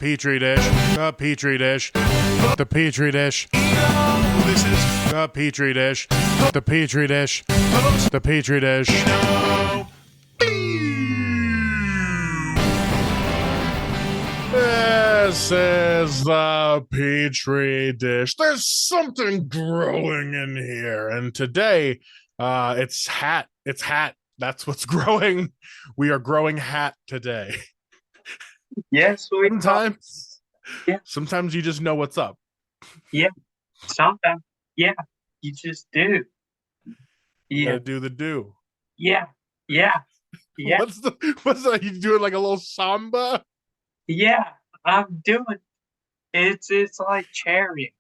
Petri dish, the Petri dish, the Petri dish. This is The Petri dish, the Petri dish, the Petri dish. This is the Petri dish. There's something growing in here, and today, it's hat. It's hat. That's what's growing. We are growing hat today. Yes, we are. Sometimes, Yeah. sometimes you just know what's up. Yeah, sometimes. Yeah, you just do. You Yeah, gotta do the do. yeah, yeah, yeah, What's that? You doing like a little samba? yeah. I'm doing. It's like cherry,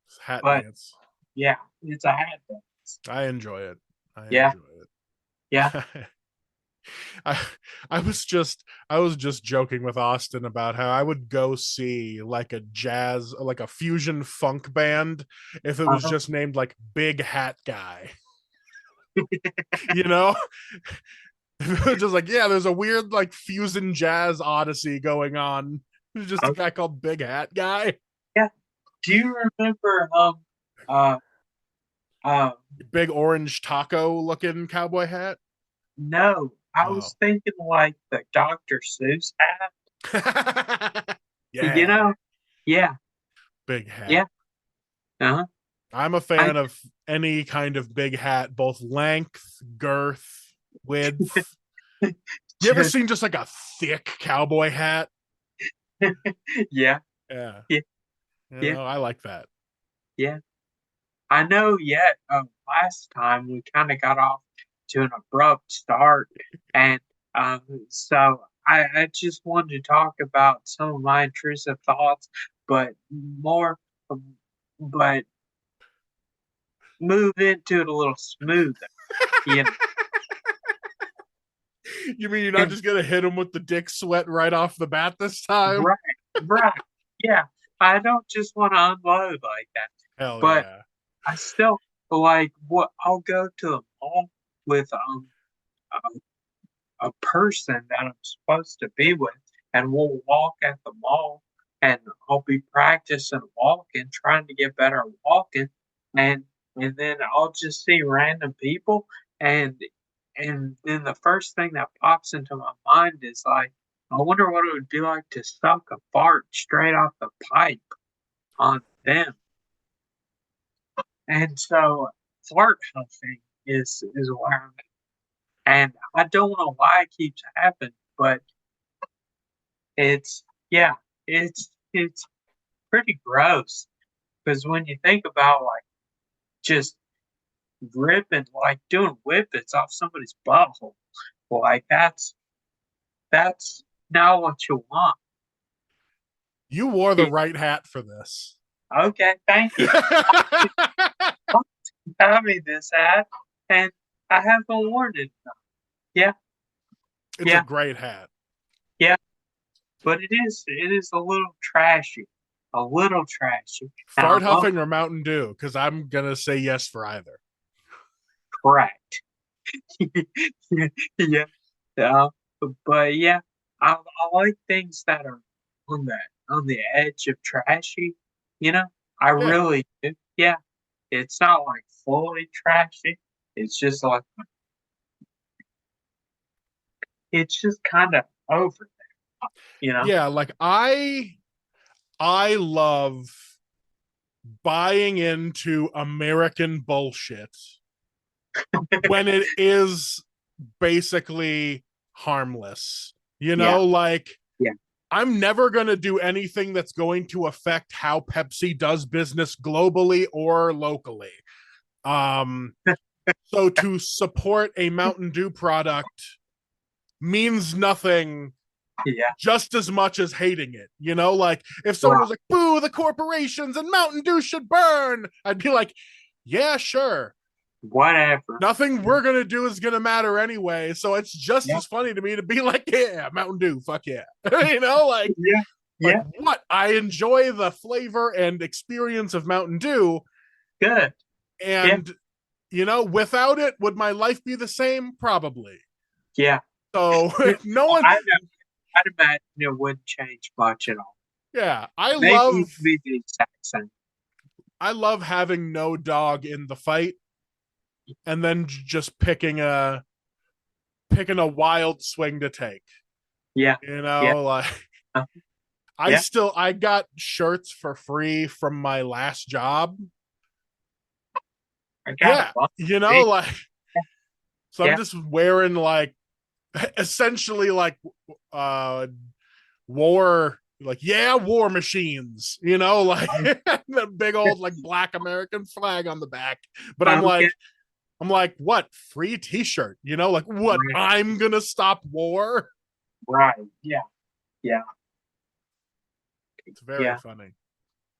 It's hat but dance. yeah, it's a hat dance. I enjoy it. Yeah. Enjoy Yeah. it. I I was just joking with Austin about how I would go see like a fusion funk band if it was Uh-huh. just named like Big Hat Guy. You know? If it was just like, yeah, there's a weird like fusion jazz odyssey going on. There's just a Okay. guy called Big Hat Guy. Yeah. Do you remember uh Big orange taco looking cowboy hat. no, I Oh. was thinking like the Dr. Seuss hat. Yeah. You know? Yeah, Big hat. yeah. Uh-huh. I'm a fan of any kind of big hat, both length, girth, width. You ever seen just like a thick cowboy hat? Yeah, Yeah. Yeah. You Yeah. know, I like that. yeah. I know yet last time we kind of got off to an abrupt start, and so I just wanted to talk about some of my intrusive thoughts, but more, um, but move into it a little smoother. You know? You mean you're not just gonna hit him with the dick sweat right off the bat this time? Right, right. Yeah, I don't just want to unload like that, Hell but yeah. I still like what I'll go to the mall with a person that I'm supposed to be with, and we'll walk at the mall, and I'll be practicing walking, trying to get better at walking, and then I'll just see random people, and then the first thing that pops into my mind is like, I wonder what it would be like to suck a fart straight off the pipe on them. And so fart huffing is where I'm at. And I don't know why it keeps happening, but it's yeah, it's pretty gross. Because when you think about like just ripping, like doing whippets off somebody's butthole, like that's not what you want. You wore the right hat for this. Okay, thank you. Tell me this ad, and I haven't worn it. Yeah, It's Yeah. a great hat. but it is a little trashy, a little trashy. And Fart I love huffing or Mountain Dew? Because I'm gonna say yes for either. correct. Yeah, yeah, but yeah, I like things that are on the edge of trashy. You know, I Yeah. really do. Yeah, it's not like fully trashy. It's just like it's just kind of over there. You know. Yeah, like I love buying into American bullshit when it is basically harmless. You know, like Yeah. I'm never going to do anything that's going to affect how Pepsi does business globally or locally. So to support a Mountain Dew product means nothing Yeah. just as much as hating it. You know, like if someone was like, boo, the corporations and Mountain Dew should burn, I'd be like, yeah, sure. Whatever. Nothing we're going to do is going to matter anyway. So it's just Yeah. as funny to me to be like, yeah, Mountain Dew, fuck yeah. You know, like, Yeah. like Yeah. what? I enjoy the flavor and experience of Mountain Dew. Good. And, you know, without it, would my life be the same? Probably. Yeah. So no one. I'd imagine it wouldn't change much at all. Yeah, Maybe it could be the exact same. I love having no dog in the fight and then just picking a wild swing to take. Yeah, You yeah, know, like uh, yeah. I got shirts for free from my last job. I got a Yeah, bunch. you know, Big. like so I'm Yeah, just wearing like essentially like uh war machines, like yeah. the big old like black American flag on the back. But Okay. I'm like, what? Free t-shirt, like what? Right, I'm gonna stop war? right. Yeah, yeah, It's very yeah. funny.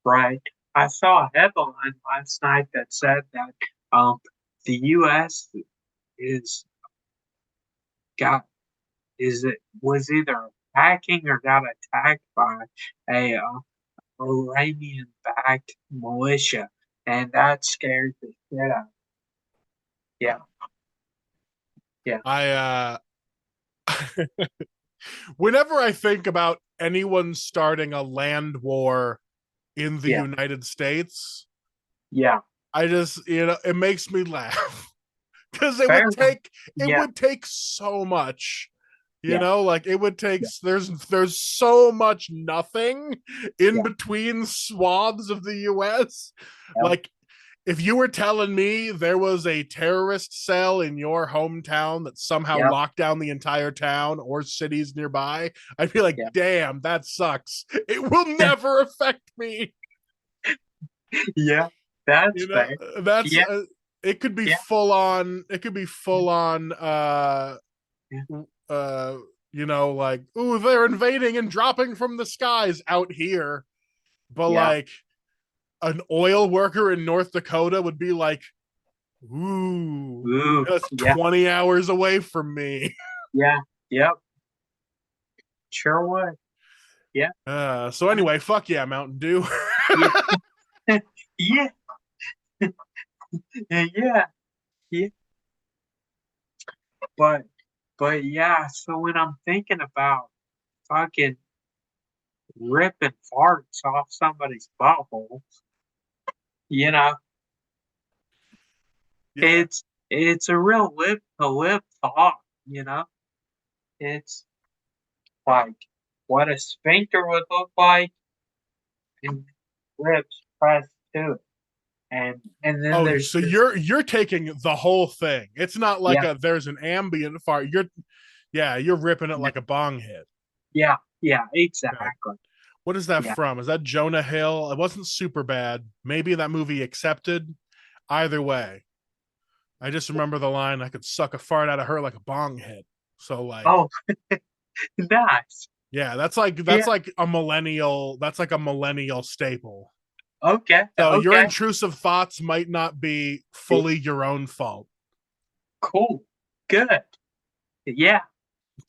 Right. I saw a headline last night that said that um the U.S. is got is it was either attacking or got attacked by a Iranian backed militia, and that scared the shit out. Yeah, yeah, I whenever I think about anyone starting a land war in the yeah, United States, yeah. I just, it makes me laugh because Fair. it Yeah, would take so much. yeah, Like it would take yeah, there's so much nothing in yeah, between swaths of the US. yeah, Like if you were telling me there was a terrorist cell in your hometown that somehow yeah, locked down the entire town or cities nearby, I'd be like, yeah. damn, that sucks. It will never affect me. Yeah, You that's know, fair. that's Yeah, it could be yeah, full on. It could be full on. yeah, Uh, like, ooh, they're invading and dropping from the skies out here. But yeah. like an oil worker in North Dakota would be like, ooh, Ooh, that's yeah, 20 hours away from me. yeah, yep. Sure would. Yeah, So anyway, fuck yeah, Mountain Dew. yeah, yeah, yeah, yeah. But yeah, so when I'm thinking about fucking ripping farts off somebody's butthole, you know, Yeah. it's a real lip to lip thought, you know? It's like what a sphincter would look like and lips pressed to it. And then Oh, there's so just you're taking the whole thing. It's not like yeah, a there's an ambient fart. You're ripping it yeah, like a bong hit. yeah, yeah, Yeah. exactly. What is that Yeah. from? Is that Jonah Hill? It wasn't super bad. Maybe that movie Accepted. Either way, I just remember the line, I could suck a fart out of her like a bong hit. So like, Oh, nice. yeah, that's Yeah. like a millennial staple. Okay. So your Okay. intrusive thoughts might not be Yeah, fully your own fault. cool. Good. Yeah.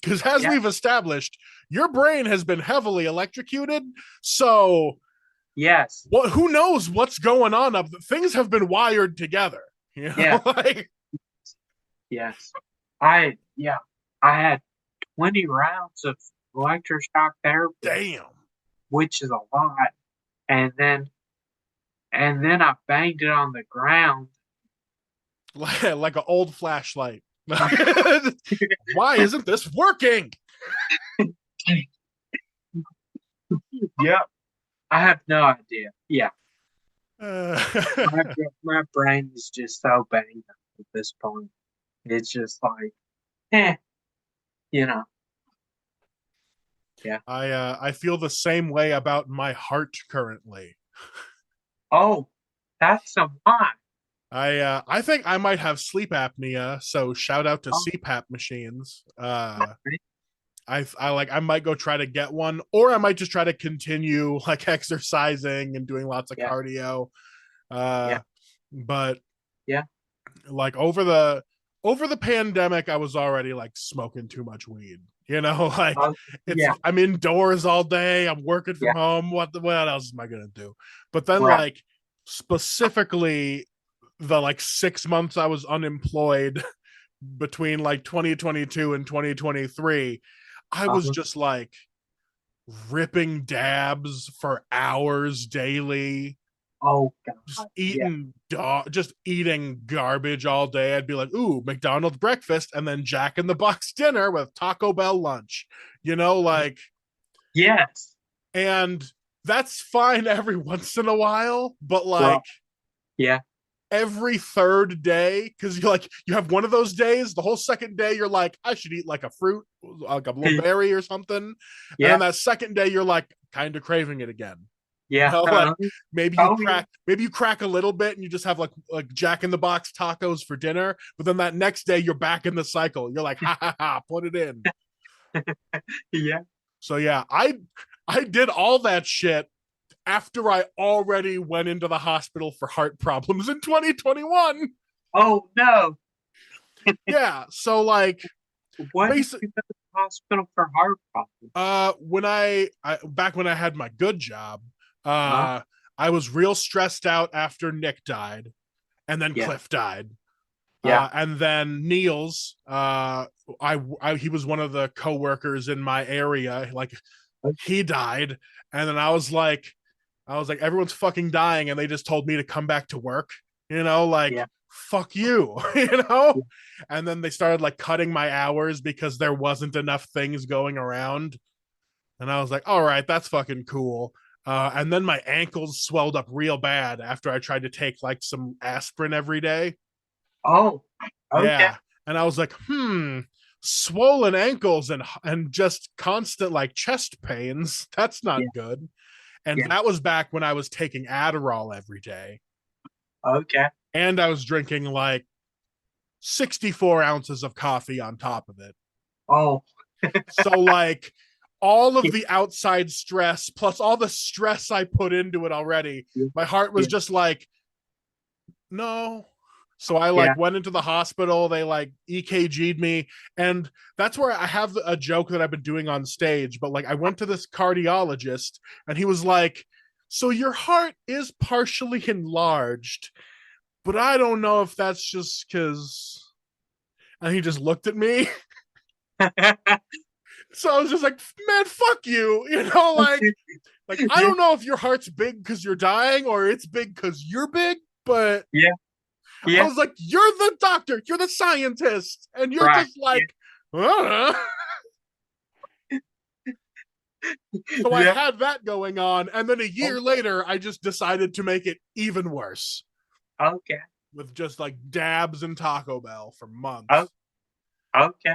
Because as Yeah. we've established, your brain has been heavily electrocuted. So Yes. who knows what's going on up? Things have been wired together. Yeah. Like Yes. Yeah. I had 20 rounds of electroshock therapy, damn. which is a lot. And then I banged it on the ground. Like an old flashlight. Why isn't this working? Yep. I have no idea. Yeah. Uh, My brain is just so banged up at this point. It's just like, eh, you know. Yeah. I feel the same way about my heart currently. Oh, that's some wine. I think I might have sleep apnea, so shout out to Oh, CPAP machines. right. I might go try to get one, or I might just try to continue like exercising and doing lots of Yeah. cardio. Yeah. Uh, but Yeah. like over the pandemic, I was already like smoking too much weed. Like Oh, yeah. I'm indoors all day. I'm working from Yeah. home. What else am I gonna do? But then Right. like specifically the like 6 months I was unemployed between like 2022 and 2023, I was Uh-huh. just like, ripping dabs for hours daily, Oh just God. Yeah. eating garbage all day. I'd be like, ooh, McDonald's breakfast and then Jack in the Box dinner with Taco Bell lunch. Like, Yes. and that's fine every once in a while, but Right. like Yeah. every third day, because you have one of those days, the whole second day you're like, I should eat like a fruit, like a little berry or something. And then Yeah. that second day you're like kind of craving it again. Yeah. Like Oh yeah. maybe you crack a little bit and you just have like Jack in the Box tacos for dinner, but then that next day you're back in the cycle. You're like, ha ha ha, put it in. Yeah. So yeah, I did all that shit after I already went into the hospital for heart problems in 2021. Oh no. Yeah, so like What did basic you go to the hospital for heart problems? when I back when I had my good job, Huh? uh I was real stressed out after Nick died and then Yeah. Cliff died. Yeah. And then Niels, he was one of the coworkers in my area. Like he died, and then I was like, everyone's fucking dying, and they just told me to come back to work. Like Yeah. fuck you, And then they started like cutting my hours because there wasn't enough things going around, and I was like, all right, that's fucking cool. And then my ankles swelled up real bad after I tried to take like some aspirin every day. Oh. Okay. Yeah. And I was like, swollen ankles and just constant like chest pains. That's Yeah. not good. And Yeah. that was back when I was taking Adderall every day. Okay. And I was drinking like 64 ounces of coffee on top of it. Oh. So like all of the outside stress plus all the stress I put into it already, Yeah. my heart was Yeah. just like, no. So I Yeah. like went into the hospital. They like EKG'd me. And that's where I have a joke that I've been doing on stage. But like I went to this cardiologist and he was like, so your heart is partially enlarged, but I don't know if that's just because. And he just looked at me. So I was just like, man, fuck you. Like I Yeah. don't know if your heart's big because you're dying or it's big because you're big, but Yeah. I Yeah. was like, you're the doctor, you're the scientist, and you're Right. just like, uh. So I Yeah. had that going on, and then a Oh, year later, I just decided to make it even worse okay. with just like dabs and Taco Bell for Oh, months. okay.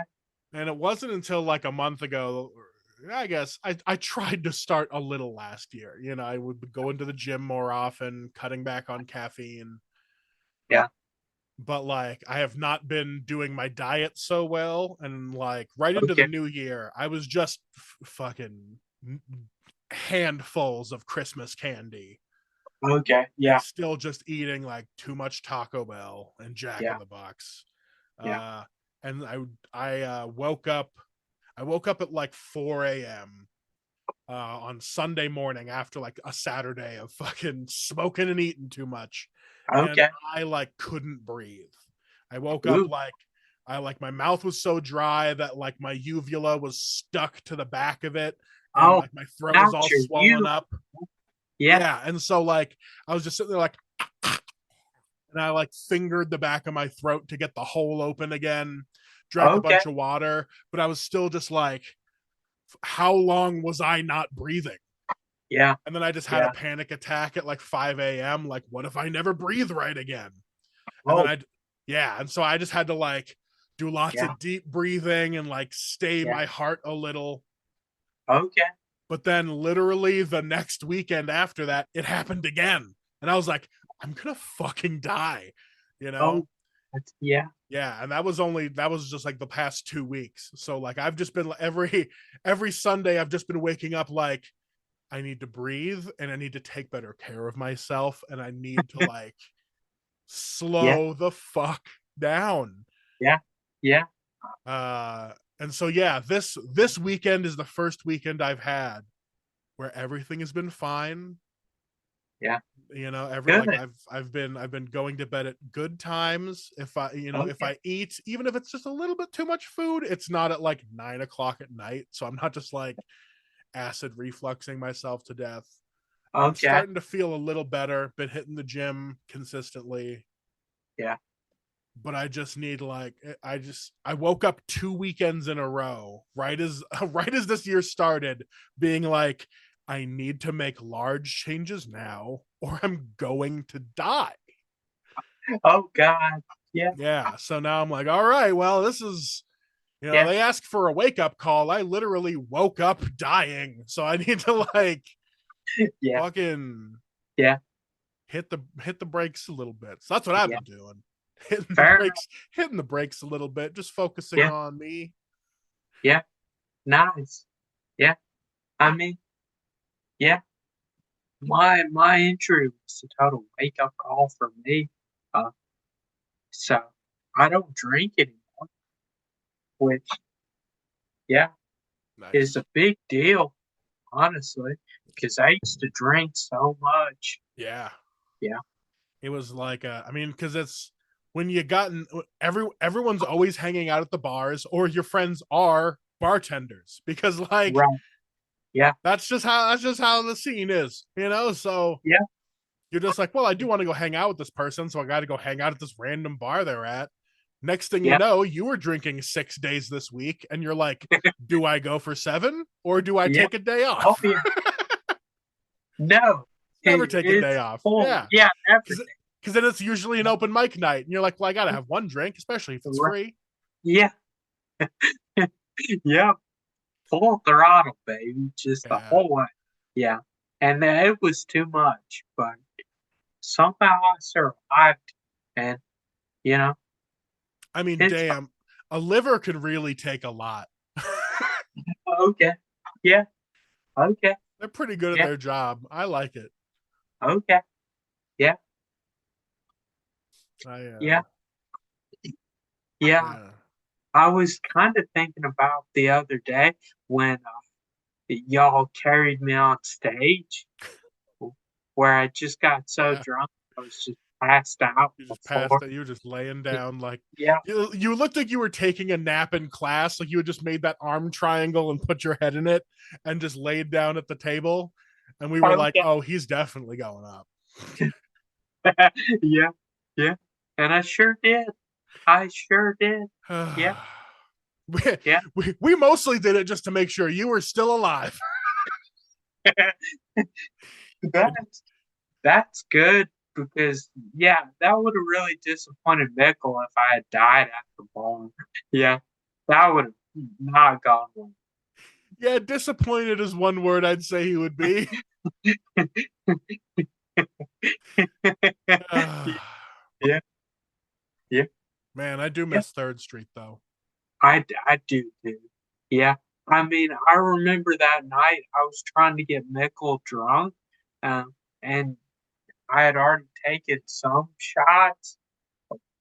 And it wasn't until like a month ago, I guess, I tried to start a little last year. I would go into the gym more often, cutting back on caffeine, Yeah. but like I have not been doing my diet so well, and like right into the Okay. new year I was just fucking handfuls of Christmas candy Okay. and Yeah. still just eating like too much Taco Bell and Jack Yeah. in the Box. Yeah. uh and I woke up at like 4 a.m. On Sunday morning after like a Saturday of fucking smoking and eating too much, and Okay. I like couldn't breathe. I woke up Ooh. like my mouth was so dry that like my uvula was stuck to the back of it, and Oh, like my throat was not all your swollen you. up. Yeah. Yeah, and so like I was just sitting there like, and I like fingered the back of my throat to get the hole open again, drank a Okay. bunch of water, but I was still just like, how long was I not breathing? Yeah. And then I just had a Yeah. panic attack at like 5 a.m. Like, what if I never breathe right again? And then Oh, yeah. And so I just had to like do lots yeah. of deep breathing and like stay Yeah. my heart a little. Okay. But then literally the next weekend after that, it happened again. And I was like, I'm going to fucking die, you Oh, know? yeah. Yeah. And that was just like the past 2 weeks. So like I've just been every Sunday, I've just been waking up like, I need to breathe and I need to take better care of myself and I need to like Yeah. slow the fuck down. Yeah. Yeah. Uh and so yeah, this weekend is the first weekend I've had where everything has been fine. Yeah. Every Good. like I've been going to bed at good times. If if Okay. I eat, even if it's just a little bit too much food, it's not at like 9 o'clock at night. So I'm not just like acid refluxing myself to death. I'm Okay. starting to feel a little better. Been hitting the gym consistently, Yeah. but I just need like I woke up 2 weekends in a row, right as right as this year started, being like, I need to make large changes now, or I'm going to die. Oh God. Yeah. Yeah. So now I'm like, all right, well, this is Yeah. they asked for a wake up call. I literally woke up dying. So I need to like Yeah. fucking Yeah. hit the brakes a little bit. So that's what I've Yeah. been doing. Hitting the Fair enough. brakes, hitting the brakes a little bit, just focusing Yeah. on me. Yeah. Nice. Yeah. I mean, yeah. My injury was a total wake up call for me. Uh, so I don't drink anymore, which yeah is Nice. a big deal, honestly, because I used to drink so much. Yeah. Yeah. It was like I mean, because it's when you gotten everyone's always hanging out at the bars, or your friends are bartenders, because like Right. Yeah. that's just how the scene is. So Yeah. you're just like, well, I do want to go hang out with this person, so I got to go hang out at this random bar they're at. Next thing you Yeah. know, you were drinking 6 days this week, and you're like, do I go for 7 or do I Yeah. take a day Oh off? yeah. No. Never take a day It's off. full. Yeah, Yeah. Everything. because then it's usually an open mic night, and you're like, well, I got to have one drink, especially if it's Right. free. Yeah. Yeah. Full throttle, baby. Just the Yeah, whole way. Yeah. And it was too much, but somehow I survived. And you know, I mean, it's fine. damn, a liver could really take a lot. Okay. Yeah. Okay. They're pretty good at Yeah. their job. I like it. Okay. Yeah. I Yeah. Yeah. yeah. I was kind of thinking about the other day when y'all carried me on stage, where I just got so Yeah. drunk I was just passed out on You the just passed floor. that. You were just laying down like Yeah. you looked like you were taking a nap in class. Like you had just made that arm triangle and put your head in it and just laid down at the table. And we were like, Okay. oh, he's definitely going up. Yeah. Yeah. And I sure did. I sure did. Yeah. we, Yeah. we mostly did it just to make sure you were still alive. That's that's good because yeah, that would have really disappointed Mickle if I had died at the bar. Yeah, that would have not gone well. Yeah, disappointed is one word I'd say he would be. Yeah, yeah, Man, I do yeah. miss Third Street though. I do too. Yeah, I mean, I remember that night I was trying to get Mickle drunk, and I had already taken some shots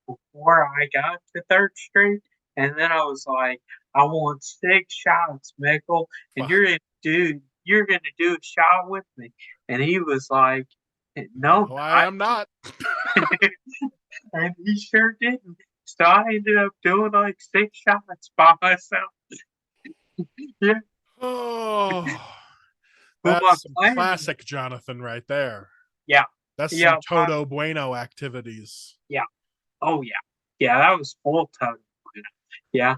before I got to Third Street, and then I was like, "I want 6 shots, Mickle, and Fuck. you're gonna do a shot with me." And he was like, "No, No, I not," am not. and he sure didn't. So I ended up doing like 6 shots by myself. Yeah, Oh, but my that's some plan, classic Jonathan right there. yeah, That's some yeah, Toto Bueno activities. yeah, oh yeah, yeah, that was full total. Yeah,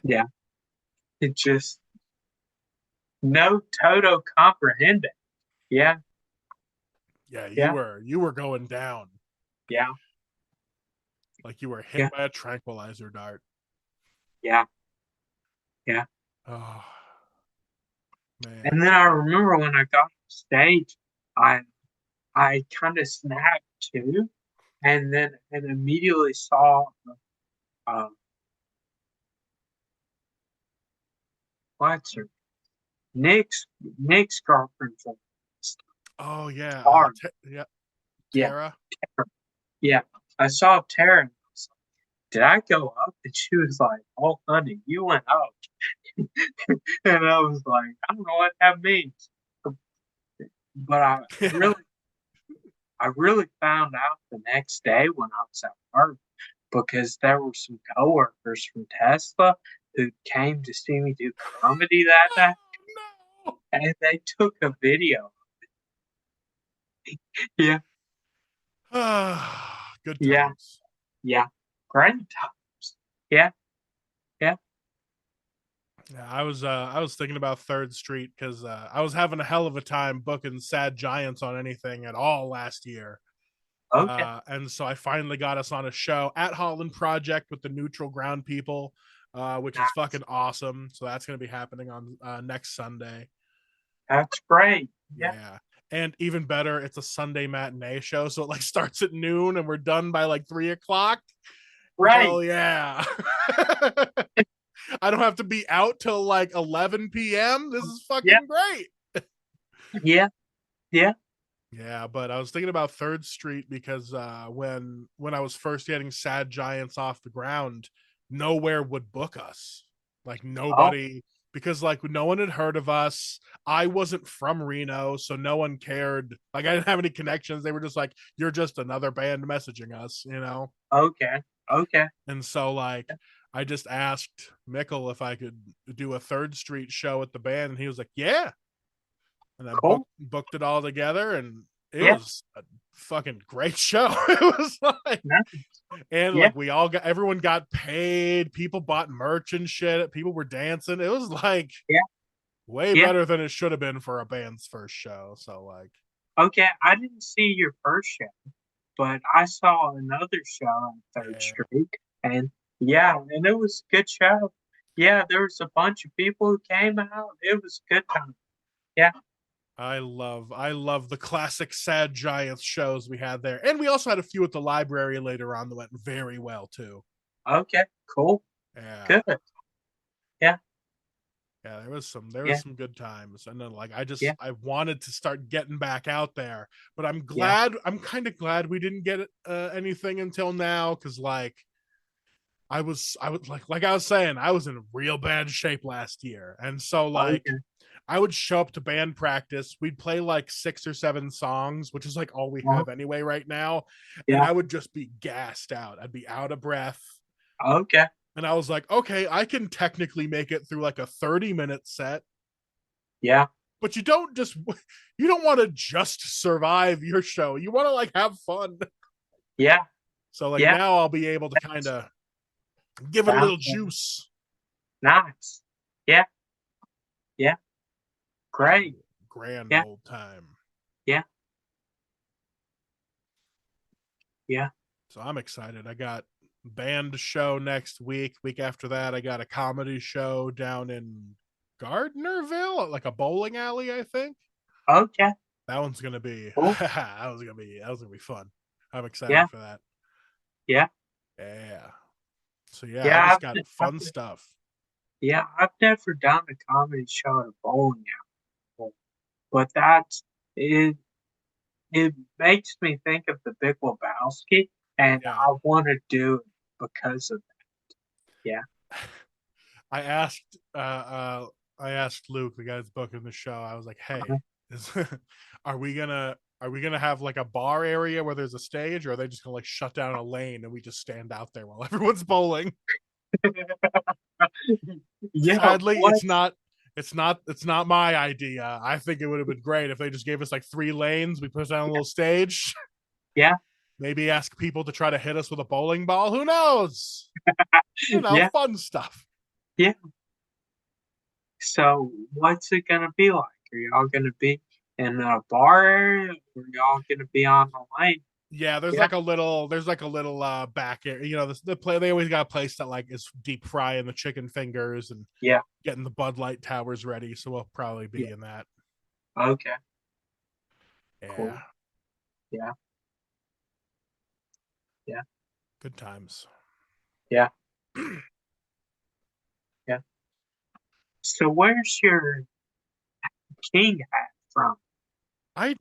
yeah, it just no Toto comprehended. Yeah, Yeah, yeah, you were going down yeah, like you were hit yeah, by a tranquilizer dart. yeah, yeah. Oh man. And then I remember when I got off stage, I I kind of snapped too, and then and immediately saw um what's her Nick's girlfriend from Oh yeah. Star. Yeah. Yeah, Tara. yeah. I saw Tara. And I was like, did I go up? And she was like, "Oh, honey, you went up." And I was like, "I don't know what that means," but Yeah. I really found out the next day when I was at work because there were some coworkers from Tesla who came to see me do comedy that day, Oh no. and they took a video. Yeah, Good yeah, times. yeah. Great times. Yeah, yeah. Yeah, I was thinking about Third Street because I was having a hell of a time booking Sad Giants on anything at all last year. Okay, And so I finally got us on a show at Holland Project with the Neutral Ground people, which is nice. fucking awesome. So that's going to be happening on next Sunday. That's great. Yeah, Yeah. And even better, it's a Sunday matinee show. So it like starts at noon and we're done by like 3 o'clock. right. Hell yeah. I don't have to be out till like 11 p.m. This is Yeah, fucking great. yeah, yeah. Yeah, but I was thinking about Third Street because when I was first getting Sad Giants off the ground, nowhere would book us. Like Oh, nobody, because like no one had heard of us. I wasn't from Reno, so no one cared. Like I didn't have any connections. They were just like, "You're just another band messaging us," you know. okay, okay. And so like I just asked Mickle if I could do a Third Street show at the band, and he was like, "Yeah." And I Cool. booked it all together, and it Yeah, was a fucking great show. It was like, nice. and Yeah, like everyone got paid, people bought merch and shit, people were dancing. It was like yeah, way yeah. better than it should have been for a band's first show. So like, Okay, I didn't see your first show, but I saw another show on Third yeah, Street, and yeah, and it was a good show. Yeah, there was a bunch of people who came out. It was a good time. Yeah. I love the classic Sad Giants shows we had there, and we also had a few at the library later on that went very well too. Okay. Cool. Yeah, Good. Yeah. yeah, there was Yeah. some good times, and then like Yeah. I wanted to start getting back out there, but Yeah. I'm kind of glad we didn't get anything until now because like I was like I was saying I was in real bad shape last year, and so like Okay. I would show up to band practice, we'd play like 6 or 7 songs, which is like all we Uh-huh. have anyway right now, and Yeah. I would just be gassed out. I'd be out of breath. Okay. And I was like, okay, I can technically make it through like a 30-minute set, Yeah. but you don't want to just survive your show. You want to like have fun. Yeah. So like Yeah. now I'll be able to kind of give it a little Sounds juice. nice. Yeah. Yeah. Great. Grand Yeah. old time. Yeah. Yeah. So I'm excited. I got band show next week. Week after that, I got a comedy show down in Gardnerville, like a bowling alley, I think. Okay. That one's gonna be Cool. that was gonna be fun. I'm Yeah. excited for that. Yeah. Yeah. So yeah, I Yeah. just got fun stuff. Yeah. I've never done a comedy show at a bowling alley, but that's it. It makes me think of the Big Lebowski, and Yeah. I want to do it because of that. Yeah. I asked I asked Luke, the guy that's booking the show, I was like, Uh-huh. hey, is, are we gonna have like a bar area where there's a stage, or are they just gonna like shut down a lane and we just stand out there while everyone's bowling? Yeah. Sadly, What? it's not my idea. I think it would have been great if they just gave us like 3 lanes, we put down a little stage, Yeah. maybe ask people to try to hit us with a bowling ball. Who knows? You know, Yeah. fun stuff. Yeah. So what's it gonna be like? Are y'all gonna be in a bar area, or are y'all gonna be on the lane? Yeah, Yeah. there's like a little back area. You know, the play they always got a place that like is deep frying the chicken fingers and Yeah. getting the Bud Light towers ready. So we'll probably Yeah. be in that. Okay. Yeah, Cool. Yeah. Yeah. good times. Yeah. Yeah. So where's your king hat from? I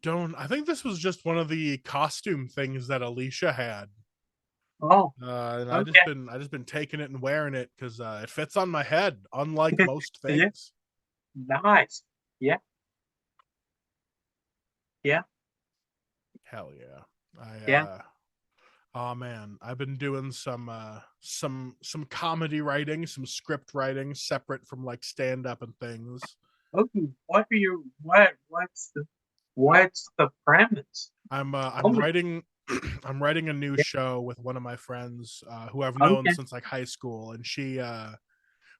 think this was just one of the costume things that Alicia had. Oh, And okay. I just been taking it and wearing it because it fits on my head, unlike most Yeah. things. Nice. Yeah. Yeah. Hell yeah. I Yeah. oh man, I've been doing some comedy writing, some script writing separate from like stand up and things. Okay, what are you? What's the premise? I'm Oh my, writing I'm writing a new yeah, show with one of my friends who I've known okay, since like high school, and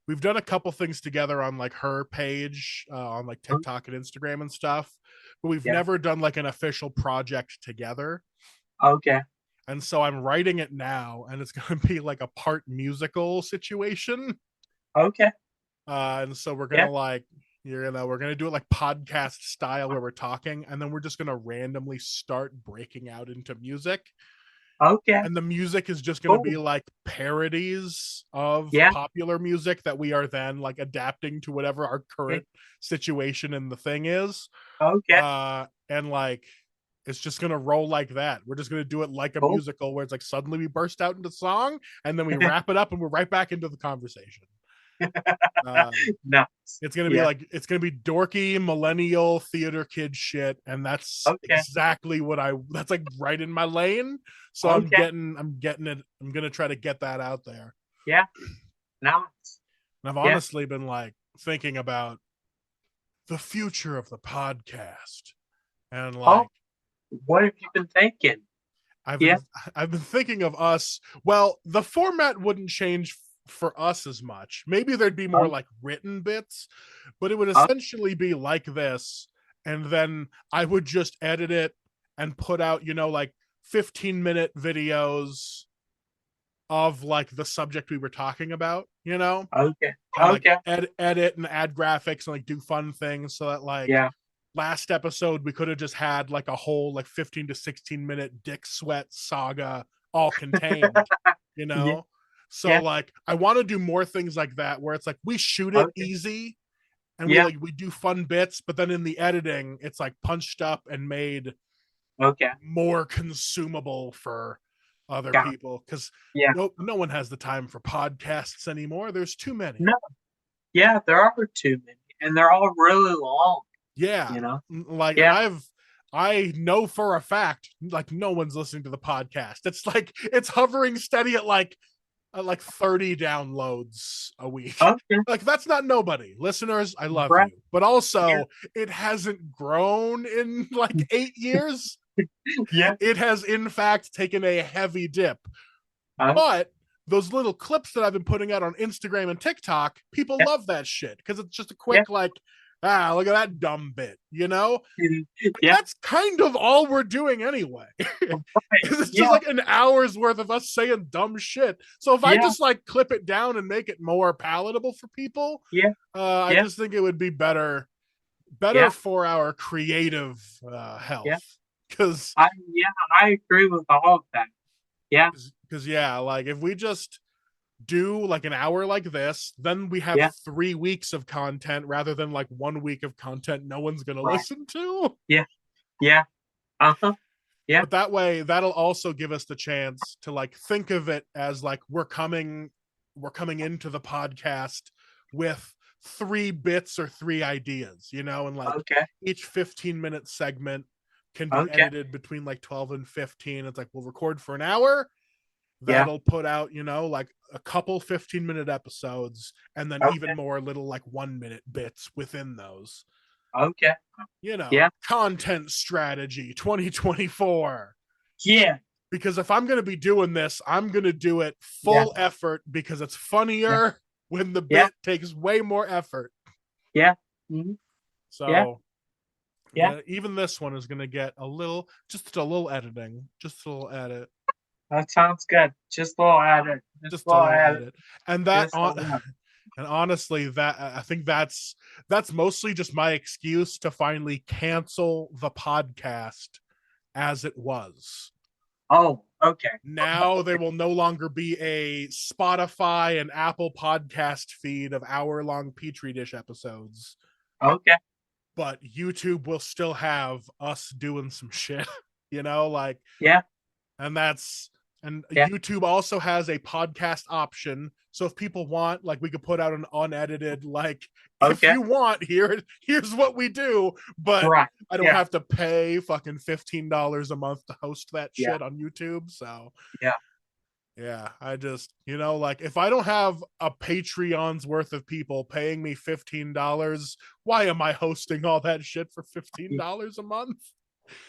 we've done a couple things together on like her page on like oh, TikTok and Instagram and stuff, but we've yeah, never done like an official project together. okay, And so I'm writing it now, and it's going to be like a part musical situation. okay, And so we're yeah, gonna like, we're gonna do it like podcast style where we're talking, and then we're just gonna randomly start breaking out into music, okay, and the music is just going to be cool, like parodies of yeah, popular music that we are then like adapting to whatever our yeah, current situation in the thing is. okay, And like it's just going to roll like that. We're just going to do it like a cool, musical where it's like suddenly we burst out into song and then we wrap it up and we're right back into the conversation. uh nice, it's gonna be yeah, like it's gonna be dorky millennial theater kid shit, and that's okay, exactly what I. That's like right in my lane. So okay, I'm getting it. I'm gonna try to get that out there. yeah, nice, And I've yeah. honestly been like thinking about the future of the podcast, and Oh, like what have you been thinking? I've Yeah, been I've been thinking of us. Well, the format wouldn't change for us as much. Maybe there'd be more oh, like written bits, but it would oh, essentially be like this, and then I would just edit it and put out, like 15-minute videos of like the subject we were talking about, okay, and like okay, edit and add graphics and like do fun things so that like yeah, last episode we could have just had like a whole like 15 to 16-minute dick sweat saga all contained, you yeah, know so yeah, like I want to do more things like that where it's like we shoot it okay, easy and we yeah, like we do fun bits, but then in the editing it's like punched up and made okay, more consumable for other got it, people, because yeah. no one has the time for podcasts anymore. There's too many. No, yeah, there are too many, and they're all really long, Yeah. you know? Like, and Yeah, I know for a fact like no one's listening to the podcast. It's like it's hovering steady at like 30 downloads a week. okay, Like that's not nobody. Listeners, I love right, you. But yeah, also it hasn't grown in like 8 years. yeah, It has in fact taken a heavy dip. okay, But those little clips that I've been putting out on Instagram and TikTok, people yeah, love that shit because it's just a yeah, quick like, look at that dumb bit, mhm, Like yeah, that's kind of all we're doing anyway. right, It's just yeah, like an hour's worth of us saying dumb shit. So if I yeah, just like clip it down and make it more palatable for people, yeah, I yeah, just think it would be yeah, better for our creative yeah. health. Because Yeah, I agree with all of that. Yeah, yeah, like if we just do like an hour like this, then we have yeah, 3 weeks of content rather than like 1 week of content no one's gonna right, listen to. yeah, yeah, uh-huh, yeah, But that way that'll also give us the chance to like think of it as like we're coming into the podcast with 3 bits or 3 ideas, and like okay, each 15-minute segment can be okay, edited between like 12 and 15. It's like we'll record for an hour, yeah, that'll put out, like a couple 15-minute episodes, and then even okay, more little like 1 minute bits within those. okay, yeah, Content strategy 2024. yeah, Because if I'm going to be doing this, I'm going to do it yeah, full effort because it's yeah, funnier when the yeah, bit takes way more effort. yeah, mhm, yeah, So, yeah, yeah, even this one is going to get just a little editing, just a little edit, that sounds good. Just a little edit, just just a a little little edit, edit. And that just a on little, and honestly, that I think that's mostly just my excuse to finally cancel the podcast as it was. oh, okay, Now there will no longer be a Spotify and Apple podcast feed of hour-long Petri dish episodes, okay, but YouTube will still have us doing some shit, like, yeah, and yeah, YouTube also has a podcast option. So if people want, like, we could put out an unedited, like, if okay, you want, here's what we do, but right, I don't yeah, have to pay fucking $15 a month to host that yeah, shit on YouTube. So yeah, Yeah, I just, like if I don't have a Patreon's worth of people paying me $15, why am I hosting all that shit for $15 a month?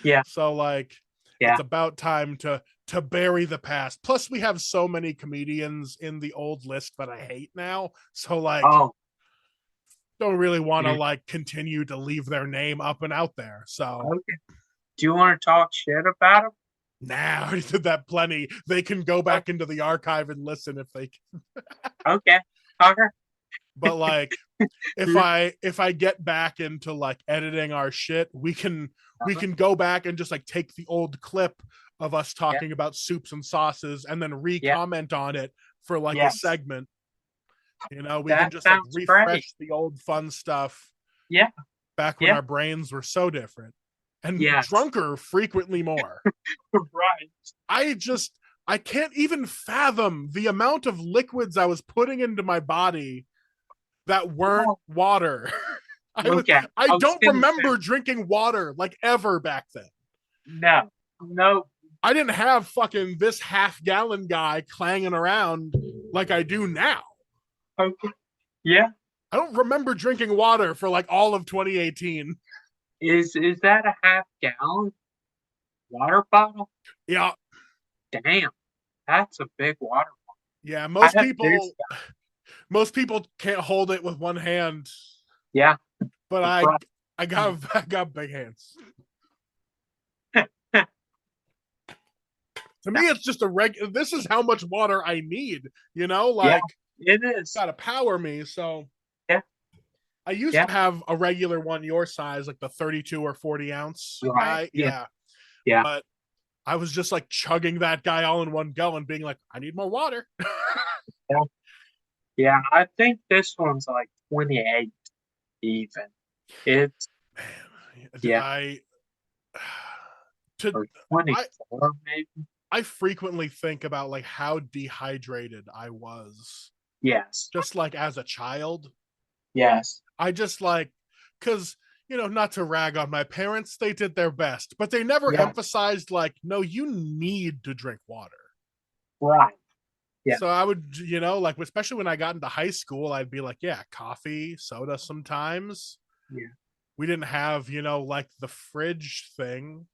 Yeah, So like it's yeah. about time to bury the past. Plus we have so many comedians in the old list that I hate now. So like Oh, don't really want to yeah. like continue to leave their name up and out there. So Okay. Do you want to talk shit about him? now I already did that plenty. They can go Oh, back into the archive and listen if they can. okay. Okay. But like if I get back into like editing our shit, we can go back and just like take the old clip of us Yeah, talking about soups and sauces and then yeah, re-comment on it for like a yes. segment. We can That just like sounds great. refresh the old fun stuff Yeah, back when yeah, our brains were so different and yes. drunker frequently more. Right. I can't even fathom the amount of liquids I was putting into my body that weren't Oh, water. I was okay. I I was don't gonna say remember drinking water like ever back then. no, no. I didn't have fucking this half-gallon guy clanging around like I do now. Okay. Yeah. I don't remember drinking water for like all of 2018. Is that a half gallon water bottle? Yeah, Damn, that's a big water bottle. yeah. I Most have people, this. most people can't hold it with one hand, Yeah, but I, right. I got, I got big hands. To me, it's just a This is how much water I need. Yeah, Like it is. gotta power me. So Yeah, I used yeah, to have a regular one your size, like the 32 or 40 ounce right. guy. Yeah, Yeah. yeah, But I was just like chugging that guy all in one go and being like, I need more water. yeah. Yeah, I think this one's like 28 even. It's Man, yeah, I to or I 24 maybe. I frequently think about like how dehydrated I was Yes, just like as a child. yes, I just like cuz not to rag on my parents, they did their best, but they never yeah, emphasized like no, you need to drink water. right. Yeah, So I would, like especially when I got into high school, I'd be like, yeah, coffee, soda sometimes. yeah. We didn't have, like the fridge thing.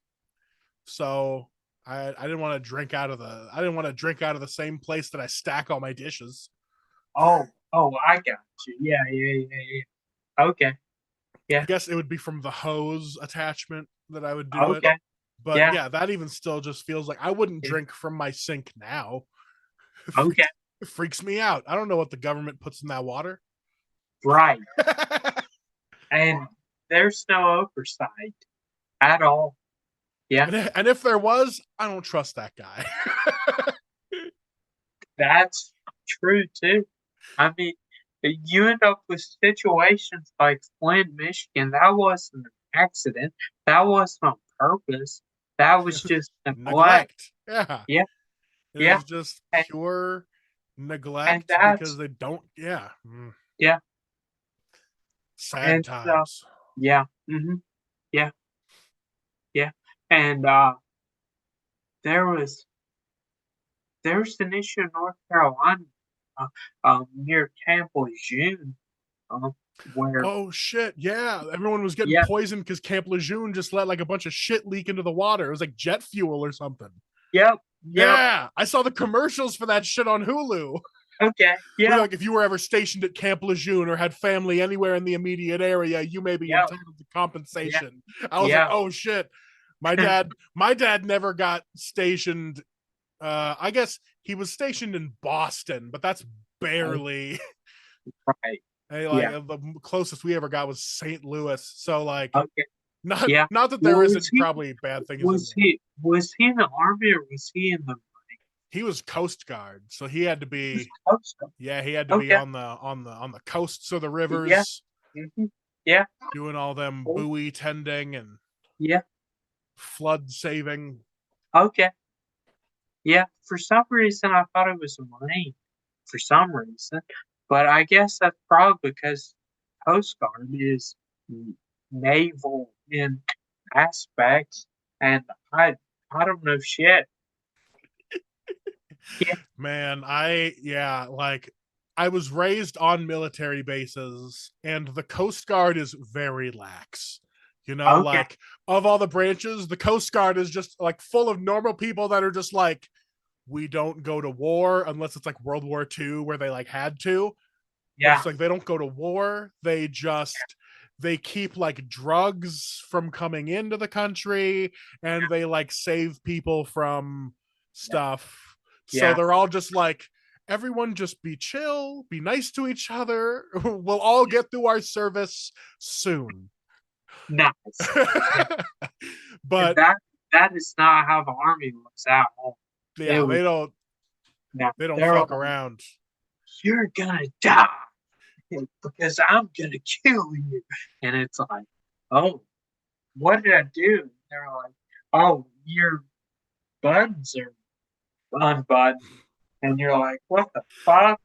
So I didn't want to drink out of the same place that I stack all my dishes. Oh, oh, I got you. Yeah, yeah, yeah, yeah. Okay, I yeah, guess it would be from the hose attachment that I would do it. okay, But yeah, yeah, that even still just feels like I wouldn't yeah, drink from my sink now. okay, It freaks me out. I don't know what the government puts in that water. right. And there's no oversight at all. Yeah, And if there was, I don't trust that guy. that's true too. I mean, you end up with situations like Flint, Michigan. That wasn't an accident. That wasn't on purpose. That was just neglect. Neglect. Yeah. Yeah, It yeah, is just and, pure and neglect because that's they don't. Yeah. yeah, Sad and times. yeah, yeah, yeah, and there was there's an issue in North Carolina, uh, near Camp Lejeune, uh, where Oh shit! Yeah, everyone was getting yeah, poisoned because Camp Lejeune just let like a bunch of shit leak into the water. It was like jet fuel or something. yep, yep, Yeah, I saw the commercials for that shit on Hulu. okay, Where yeah, like, if you were ever stationed at Camp Lejeune or had family anywhere in the immediate area, you may be yep, entitled to yeah, compensation. I was like, yeah, oh shit. My dad never got stationed. I guess he was stationed in Boston, but that's barely. right, Hey, like yeah, the closest we ever got was St. Louis. So like, okay. not Yeah. not that there Well, was isn't he probably bad things in was there. he was he in the army or was he in the He was Coast Guard, so he had to be. Coast Guard? Yeah, he had to be Okay. on the coasts of the Yeah. rivers, Yeah. doing all them Cool. buoy tending and Yeah. flood saving. Okay. Yeah. For some reason, I thought it was a Marine. For some reason, but I guess that's probably because Coast Guard is naval in aspects, and I don't know shit. Yeah. Man, like I was raised on military bases, and the Coast Guard is very lax. You know, Okay. like of all the branches, the Coast Guard is just like full of normal people that are just like, we don't go to war unless it's like World War II where they like had to, but Yeah. it's like they don't go to war. They keep like drugs from coming into the country, and they like save people from Yeah. stuff. So Yeah. they're all just like, everyone just be chill, be nice to each other. We'll all get through our service soon. Nice. Yeah. And But that is not how the army looks at home. It yeah, was no. they don't They're fuck like, around. you're gonna die because I'm gonna kill you. And it's like, oh, what did I do? And they're like, oh, your buttons are unbuttoned. And you're like, what the fuck?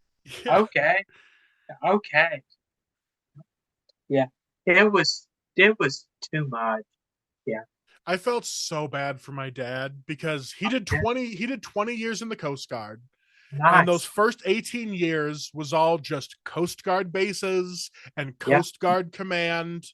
Yeah. Okay, okay. Yeah. It was too much. Yeah. I felt so bad for my dad because Yeah. he did 20 years in the Coast Guard. And those Nice. first 18 years was all just Coast Guard bases and Yeah. Coast Guard command.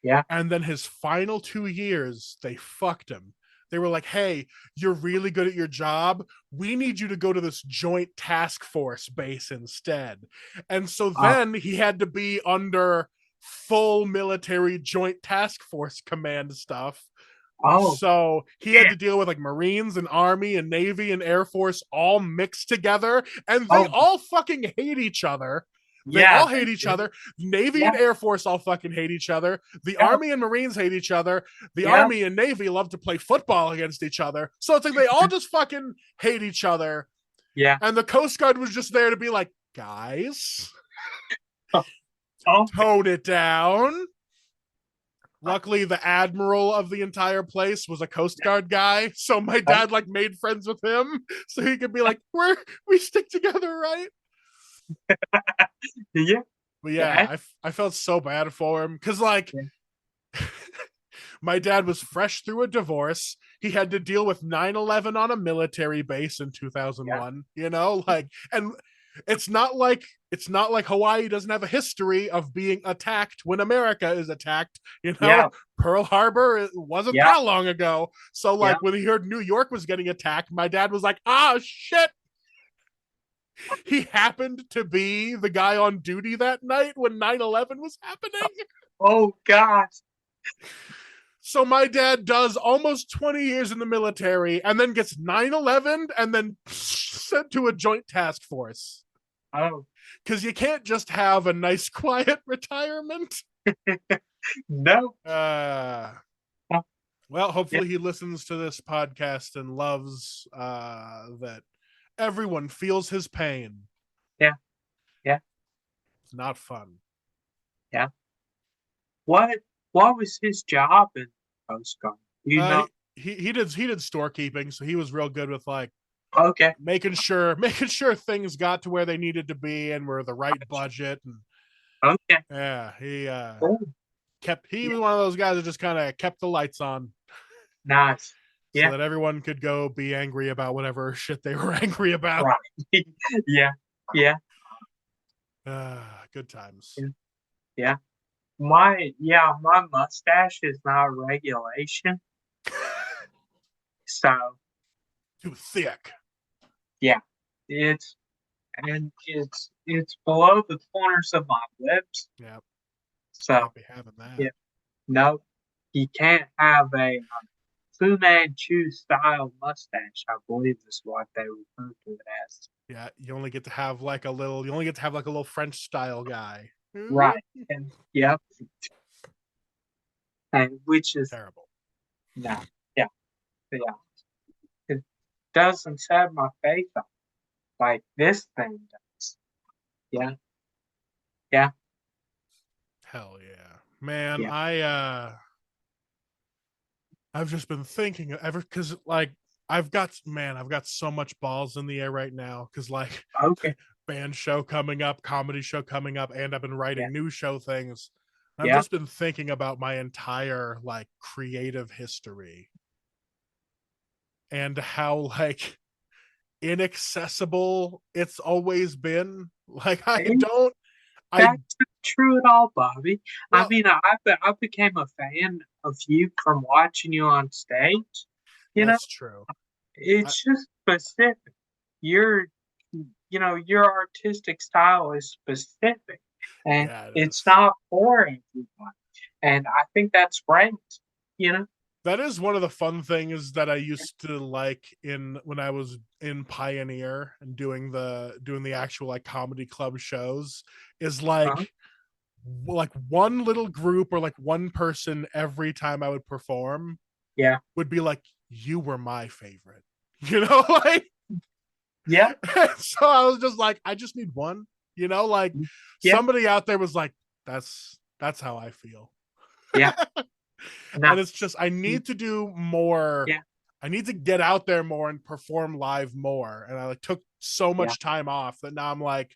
Yeah. And then his final 2 years, they fucked him. They were like, hey, you're really good at your job. We need you to go to this joint task force base instead. And so Oh, then he had to be under full military joint task force command stuff. oh, So he had yeah. to deal with like Marines and Army and Navy and Air Force all mixed together, and they Oh, all fucking hate each other. They yeah, all they hate each do. other. Navy and Yeah. Air Force all fucking hate each other. The Yeah. Army and Marines hate each other. The Yeah. Army and Navy love to play football against each other. So it's like they all just fucking hate each other. Yeah. And the Coast Guard was just there to be like, guys, Oh, tone it down. Luckily, the admiral of the entire place was a Coast Guard guy, so my oh, dad like made friends with him, so he could be like, we stick together, right? yeah. But yeah, Yeah. I felt so bad for him because like Yeah. my dad was fresh through a divorce. He had to deal with 9/11 on a military base in Yeah. 2001, you know, like, and it's not like Hawaii doesn't have a history of being attacked when America is attacked, you know. Yeah. Pearl Harbor, it wasn't Yeah. that long ago. So Yeah. like when he heard New York was getting attacked, my dad was like, ah shit. He happened to be the guy on duty that night when 9/11 was happening. Oh gosh. So my dad does almost 20 years in the military and then gets 9/11 and then sent to a joint task force. Oh Because you can't just have a nice, quiet retirement. no. Oh, Well, yeah. hopefully he listens to this podcast and loves that everyone feels his pain. Yeah. Yeah. It's not fun. Yeah. What what was his job in Coast Guard? You Uh, know? he did storekeeping, so he was real good with like Okay. making sure things got to where they needed to be and were the right budget. And Okay. yeah, Oh, he yeah. was one of those guys that just kind of kept the lights on Nice. so Yeah. that everyone could go be angry about whatever shit they were angry about. Right. Yeah. Yeah. Good times. Yeah. Yeah. My mustache is not regulation. So Too thick. yeah. It's below the corners of my lips. Yeah, So can't be having that. yeah. No. You can't have a Fu Manchu style mustache, I believe is what they refer to it as. Yeah, you only get to have like a little. You only get to have like a little French style guy. Right. And yep. And which is Terrible. no. Yeah. Yeah. It doesn't set my face up like this thing does. Yeah. Yeah. Hell yeah, man. Yeah. I've just been thinking ever because like I've got so much balls in the air right now because like Okay. band show coming up, comedy show coming up, and I've been Yeah. writing new show things. I've Yeah. just been thinking about my entire like creative history and how like inaccessible it's always been. Like I Ain't don't I that true at all, Bobby? I well mean, I became a fan of you from watching you on stage. You know, that's true. I, it's just specific. Your, your artistic style is specific, and yeah, it it's is. not for everyone. And I think that's great. You know, That is one of the fun things that I used to like in when I was in Pioneer and doing the actual like comedy club shows is uh, like one little group or like one person every time I would perform yeah, would be like, you were my favorite. You know, like yeah, so I was just like, I just need one, like yeah, somebody out there was like, that's how I feel. yeah. No, And it's just I need to do more. yeah, I need to get out there more and perform live more. And I like took so yeah, much time off that now I'm like,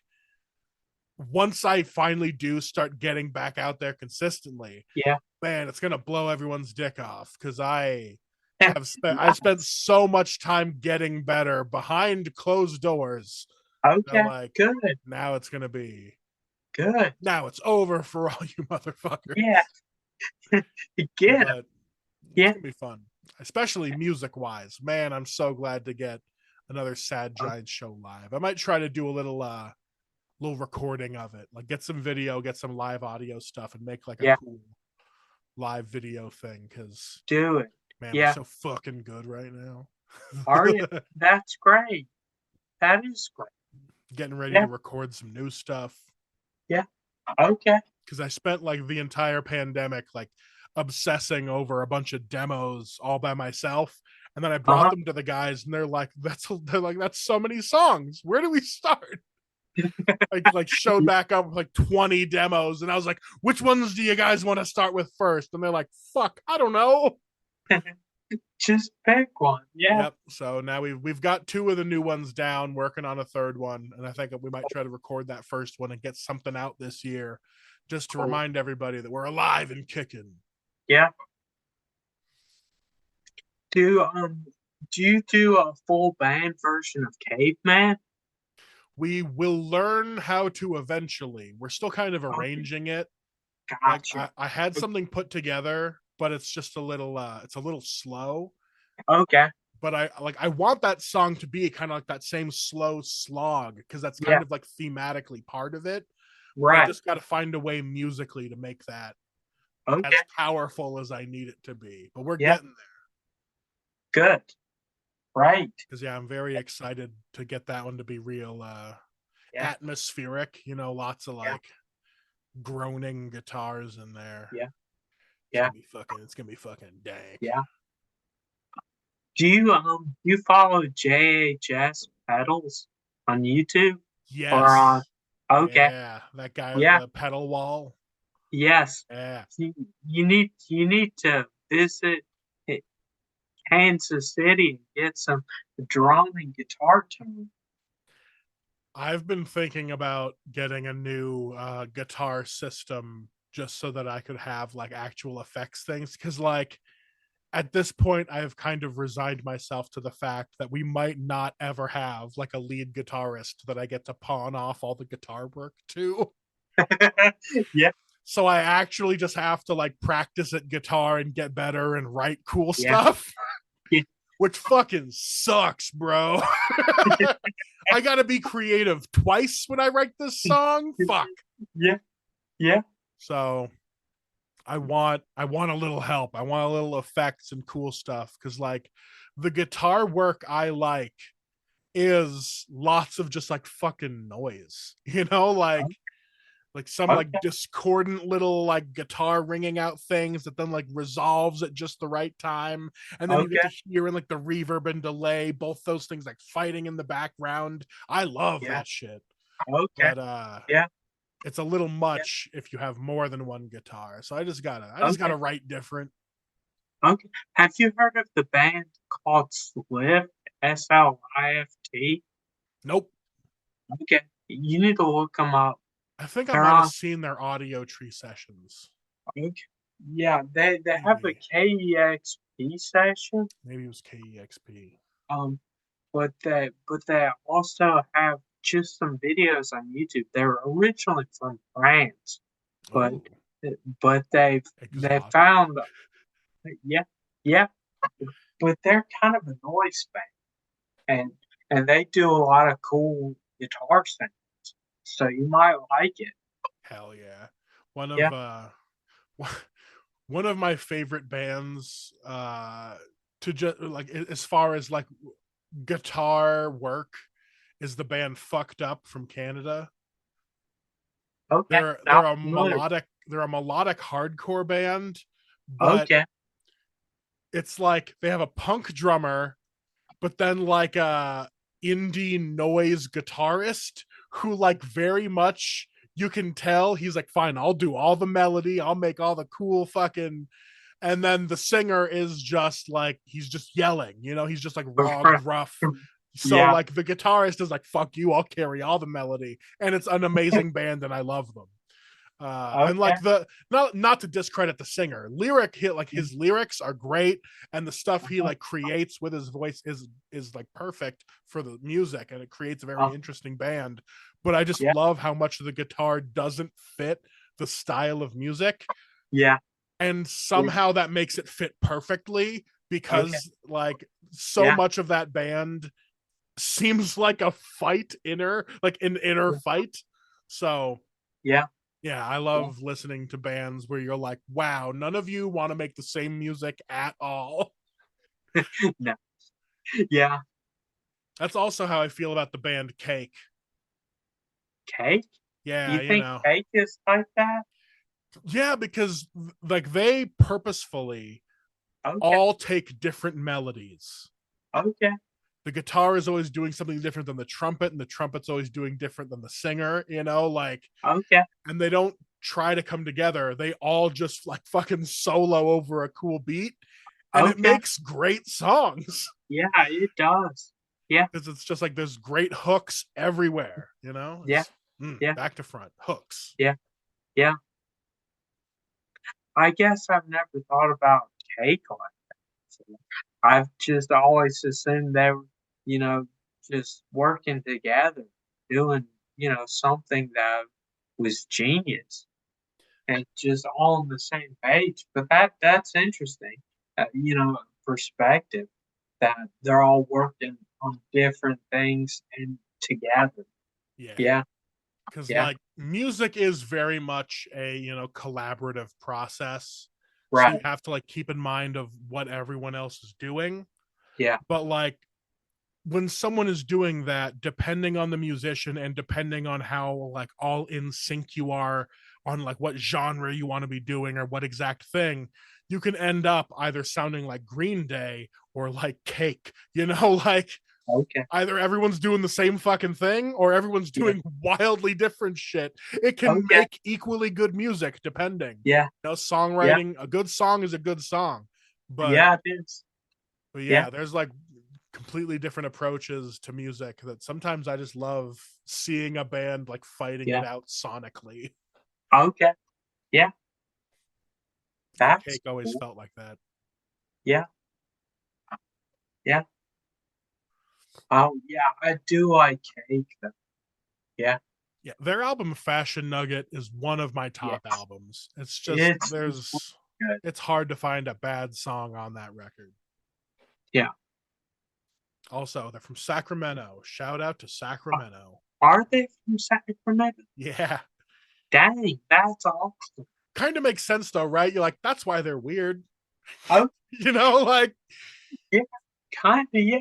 once I finally do start getting back out there consistently, yeah. man, it's gonna blow everyone's dick off because I Wow. spent so much time getting better behind closed doors. So Okay, like good, now it's gonna be good. now it's over for all you Yeah, motherfuckers. get 'em. But it's Yeah. gonna be fun, especially music wise. Man, I'm so glad to get another Sad Oh, Giant show live. I might try to do a little recording of it, like get some video, get some live audio stuff, and make like a yeah, cool live video thing. Because do it. man, we're Yeah. so fucking good right now. Are you? That's great. That is great. Getting ready Yeah, to record some new stuff yeah. Okay. because I spent like the entire pandemic like obsessing over a bunch of demos all by myself. And then I brought Uh-huh. them to the guys, and they're like, that's so many songs. Where do we start? Like showed back up with like 20 demos, and I was like, which ones do you guys want to start with first? And they're like, fuck, I don't know. Just pick one. Yeah. Yep. So now we've got two of the new ones down, working on a third one, and I think we might try to record that first one and get something out this year, just to Cool. remind everybody that we're alive and kicking. Yeah. Do um do you do a full band version of Caveman? We will learn how to eventually. We're still kind of Okay. arranging it. Like Gotcha. I had something put together, but it's just it's a little slow. Okay. But I want that song to be kind of like that same slow slog because that's Yeah. kind of like thematically part of it. But I Right. just got to find a way musically to make that as Okay. powerful as I need it to be. But we're Yeah. getting there Good. Right. because yeah, I'm very excited to get that one to be real Yeah. atmospheric. Lots of Yeah. like groaning guitars in there. Yeah. It's Yeah. gonna be fucking. It's gonna be fucking dank. Yeah. Do you follow JHS pedals on YouTube or on? Yes. Okay. Yeah, that guy with Yeah. the pedal wall. Yes. Yeah. You need to visit it- Kansas City and get some drum and guitar tuning. I've been thinking about getting a new guitar system just so that I could have like actual effects things. Cause like at this point, I've kind of resigned myself to the fact that we might not ever have like a lead guitarist that I get to pawn off all the guitar work to. Yeah. So I actually just have to like practice at guitar and get better and write cool Yeah. stuff, Yeah. which fucking sucks, bro. I gotta be creative twice when I write this song. Fuck. Yeah. Yeah. So I want a little help. I want a little effects and cool stuff because like the guitar work I like is lots of just like fucking noise. Like some like Okay. discordant little like guitar ringing out things that then like resolves at just the right time, and then you get Okay. to hear in like the reverb and delay both those things like fighting in the background. I love Yeah. that shit. Okay. But Yeah. it's a little Yeah. much if you have more than one guitar, so I just gotta Okay. write different. Okay. Have you heard of the band called Slift? Slift? Nope. Okay. You need to look them up. I think I They're might have on. seen their audio tree sessions. Okay. Yeah, they have a Maybe KEXP session. maybe it was KEXP. Um, but they also have just some videos on YouTube. They're originally from France, but Oh, they exotic. found yeah, yeah, but they're kind of a noise band, and they do a lot of cool guitar sounds. So you might like it. Hell yeah. One Yeah. of one of my favorite bands to just like as far as like guitar work is the band Fucked Up from Canada. Okay. They're Not they're a familiar. melodic hardcore band, but Okay. it's like they have a punk drummer, but then like a indie noise guitarist who like very much you can tell he's like, fine, I'll do all the melody, I'll make all the cool fucking, and then the singer is just like he's just yelling, he's just like raw gruff. So Yeah. like the guitarist is like, fuck you, I'll carry all the melody, and it's an amazing band and I love them. And Okay. like the not to discredit the singer, like his lyrics are great, and the stuff he like creates with his voice is like perfect for the music, and it creates a very Uh, interesting band. But I just yeah. love how much the guitar doesn't fit the style of music, Yeah. and Yeah. somehow that makes it fit perfectly Okay. because like so Yeah. much of that band seems like a fight inner like an inner Yeah. fight. So Yeah. yeah, I Yeah. love listening to bands where you're like, wow, none of you want to make the same music at all. No. Yeah. That's also how I feel about the band Cake. Cake? Yeah, You think . cake is like that? Yeah, because like they purposefully Okay. all take different melodies. Okay. The guitar is always doing something different than the trumpet, and the trumpet's always doing different than the singer, like, Okay. and they don't try to come together. They all just like fucking solo over a cool beat, and it Okay. makes great songs. Yeah, it does. Yeah. Because it's just like there's great hooks everywhere. Yeah. It's Yeah. back to front hooks. Yeah. Yeah. I guess I've never thought about cake like that. I've just always assumed they were, you know, just working together, doing, something that was genius and just all on the same page. But that's interesting, perspective that they're all working on different things and together. Yeah, Yeah, because yeah, like music is very much a collaborative process, so you right. have to like keep in mind of what everyone else is doing. Yeah, But like when someone is doing that, depending on the musician and depending on how like all in sync you are on like what genre you want to be doing or what exact thing, you can end up either sounding like Green Day or like Cake, like okay, either everyone's doing the same fucking thing or everyone's yeah, doing wildly different shit. It can okay, make equally good music depending. yeah, yeah, Songwriting, a good song is a good song. But yeah, it is. Yeah, yeah, there's like completely different approaches to music that sometimes I just love seeing a band like fighting it yeah, out sonically. okay, yeah, And that's Cake always cool. felt like that. Yeah, yeah. Oh, yeah, I do like cake though. Yeah, Yeah, their album Fashion Nugget is one of my top yes, albums. It's just it's good. it's hard to find a bad song on that record. Yeah. Also, they're from Sacramento. Shout out to Uh, Sacramento. Are they from Sacramento? Yeah. Dang, that's awesome. Kind of makes sense though, right? You're like, that's why they're weird. Oh, Like yeah, kinda, yeah,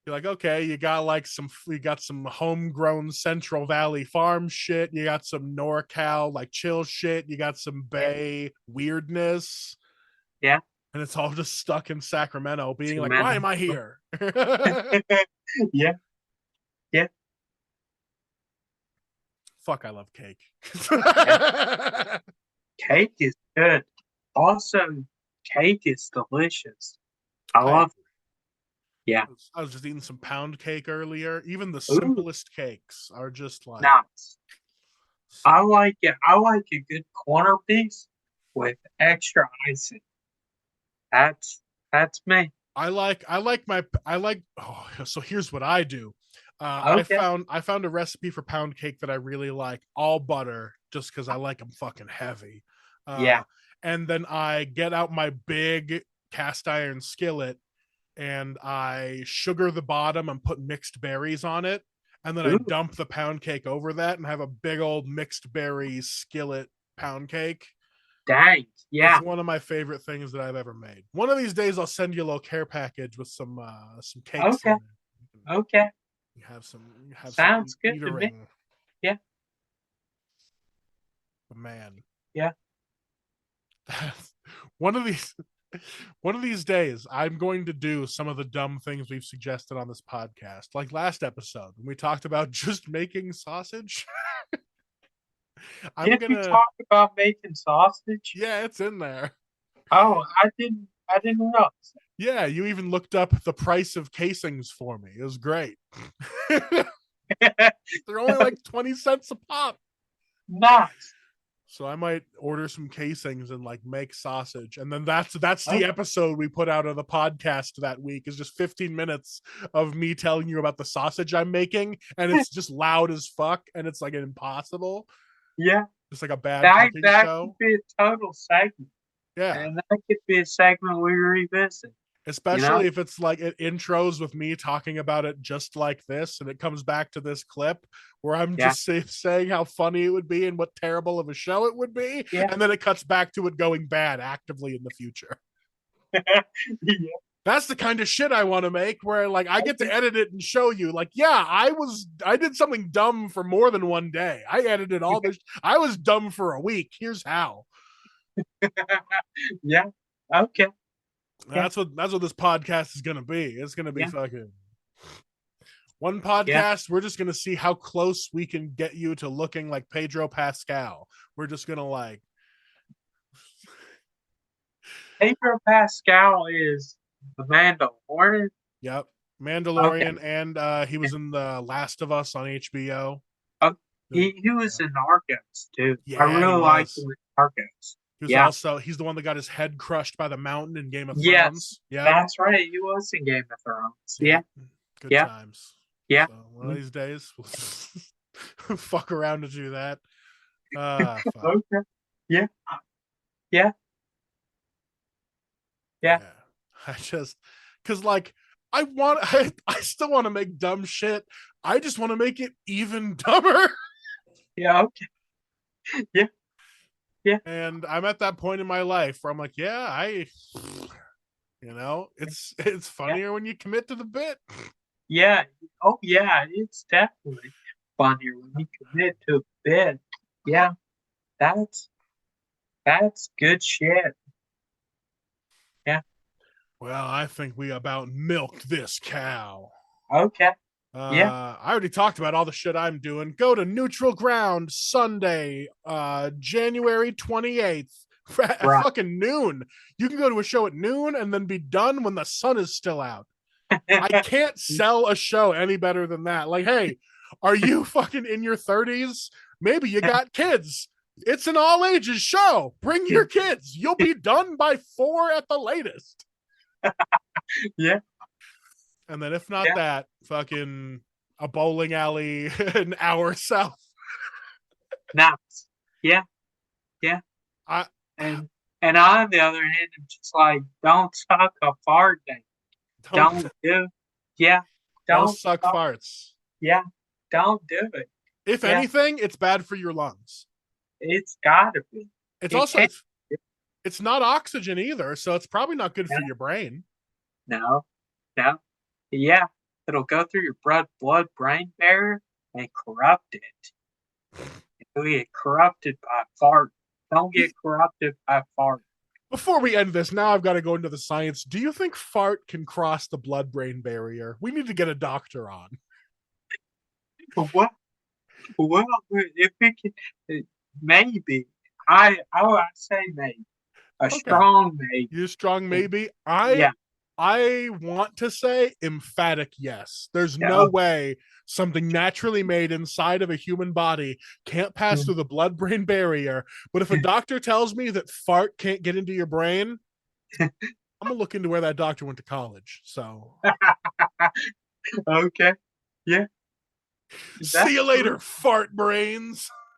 you're like, okay, you got some homegrown Central Valley farm shit, you got some NorCal like chill shit, you got some yeah, Bay weirdness, yeah, and it's all just stuck in Sacramento, being like, why am I Sacramento. here? Yeah, yeah, Fuck, I love Cake. yeah. Cake is good. Also, cake is delicious. I I love it. Yeah. I was just eating some pound cake earlier. Even the Ooh, simplest cakes are just like nice. I so. like it. I like a good corner piece with extra icing. That's that's me. So here's what I do. Okay. I found a recipe for pound cake that I really like, all butter, just because I like them fucking heavy. Yeah. Uh, and then I get out my big cast iron skillet and I sugar the bottom and put mixed berries on it. And then I Ooh, dump the pound cake over that and have a big old mixed berry skillet pound cake. dang. It's Yeah. one of my favorite things that I've ever made. One of these days, I'll send you a little care package with some cakes in Okay. it. Okay. You have some Sounds good to me. eatering. Yeah. But man, Yeah. one of these one of these days, I'm going to do some of the dumb things we've suggested on this podcast. Like last episode when we talked about just making sausage. I'm Did we gonna talk about making sausage? Yeah, it's in there. Oh, I didn't notice. Yeah, you even looked up the price of casings for me. It was great. They're only like 20 cents a pop. Nice. So I might order some casings and like make sausage. And then that's the Oh, episode we put out of the podcast that week is just 15 minutes of me telling you about the sausage I'm making. And it's just loud as fuck. And it's like impossible. yeah. It's like a bad cooking That could show. be a total segment. Yeah. And that could be a segment we revisit, you know? Especially if it's like it intros with me talking about it just like this and it comes back to this clip where I'm Yeah. just saying how funny it would be and what terrible of a show it would be, Yeah. and then it cuts back to it going bad actively in the future. Yeah. That's the kind of shit I want to make where like I get to edit it and show you like, yeah, I did something dumb for more than one day. I edited all this. I was dumb for a week. Here's how. Yeah. Okay. Yeah. That's what this podcast is gonna be. It's gonna be Yeah. fucking one Yeah. podcast. We're just gonna see how close we can get you to looking like Pedro Pascal. We're just gonna like, Pedro Pascal is the Mandalorian. yep, Okay. Mandalorian, and he was in the Last of Us on HBO. Oh, he was in Narcos too. I Yeah, he really liked was. him in Narcos. He was Yeah. also he's the one that got his head crushed by the mountain in Game of Yes, Thrones. Yep. that's right. He was in Game of Thrones. Yep. Yeah. Good Yeah. times. Yeah. So one of these days we'll fuck around to do that. Fuck. Okay. Yeah. Yeah. Yeah. Yeah. I just because like I still want to make dumb shit. I just want to make it even dumber. Yeah. Okay. Yeah. Yeah. And I'm at that point in my life where I'm like, yeah, it's Yeah. funnier when you commit to the bit. Yeah. Oh, yeah. It's definitely funnier when you commit to a bit. Yeah. That's good shit. Yeah. Well, I think we about milked this cow. Okay. Yeah. I already talked about all the shit I'm doing. Go to Neutral Ground Sunday, January 28th at Right. fucking noon. You can go to a show at noon and then be done when the sun is still out. I can't sell a show any better than that. Like, hey, are you fucking in your 30s? Maybe you got kids. It's an all ages show. Bring your kids. You'll be done by 4 at the latest. Yeah. And then if not Yeah. that, fucking a bowling alley an hour south. Nice. Yeah. Yeah. I And on the other hand, I'm just like, don't suck a fart day. Don't do. Yeah. don't Don't suck suck. farts. Yeah. Don't do it. If Yeah. anything, it's bad for your lungs. It's gotta be. It's It also can't. it's not oxygen either, so it's probably not good for your brain. No. No. Yeah. It'll go through your blood-brain barrier and corrupt it. You'll get corrupted by fart. Don't get corrupted by fart. Before we end this, now I've got to go into the science. Do you think fart can cross the blood-brain barrier? We need to get a doctor on. What? Well, if it can, maybe. I say maybe. A Okay. strong maybe. You strong maybe? Yeah. I want to say emphatic yes. There's Yeah. no way something naturally made inside of a human body can't pass Mm. through the blood-brain barrier. But if a doctor tells me that fart can't get into your brain, I'm gonna look into where that doctor went to college. So Okay. Yeah, see that's you true. later, fart brains.